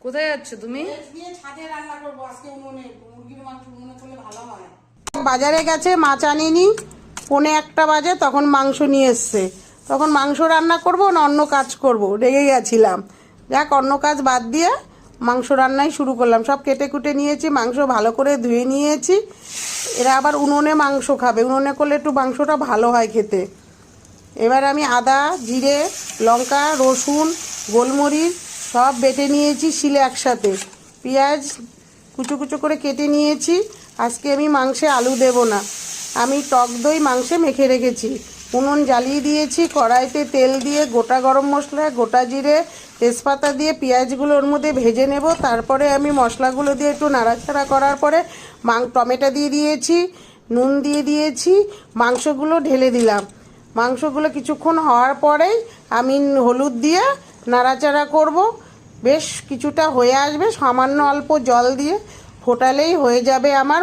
কোথায় যাচ্ছ তুমি? বাজারে গেছে, মাছ আনিনি, 1:45 বাজে, তখন মাংস নিয়ে এসছে। তখন মাংস রান্না করব না অন্য কাজ করব, রেগে গেছিলাম। যাক, অন্য কাজ বাদ দিয়ে মাংস রান্নাই শুরু করলাম। সব কেটে কুটে নিয়েছি, মাংস ভালো করে ধুয়ে নিয়েছি। এরা আবার উনুনে মাংস খাবে, উনুনে করলে একটু মাংসটা ভালো হয় খেতে। এবার আমি আদা, জিরে, লঙ্কা, রসুন, গোলমরিচ সব বেটে নিয়েছি শিলে একসাথে। পেঁয়াজ কুচো কুচো করে কেটে নিয়েছি। আজকে আমি মাংসে আলু দেব না, আমি টক দই মাংসে মেখে রেখেছি। উনুন জ্বালিয়ে দিয়েছি, কড়াইতে তেল দিয়ে গোটা গরম মশলা, গোটা জিরে, তেজপাতা দিয়ে পেঁয়াজগুলো ওর মধ্যে ভেজে নেব। তারপরে আমি মশলাগুলো দিয়ে একটু নাড়াচাড়া করার পরে টমেটো দিয়ে দিয়েছি, নুন দিয়ে দিয়েছি, মাংসগুলো ঢেলে দিলাম। মাংসগুলো কিছুক্ষণ হওয়ার পরেই আমি হলুদ দিয়ে নাড়াচাড়া করব। বেশ কিছুটা হয়ে আসবে, সামান্য অল্প জল দিয়ে ফোটালেই হয়ে যাবে আমার।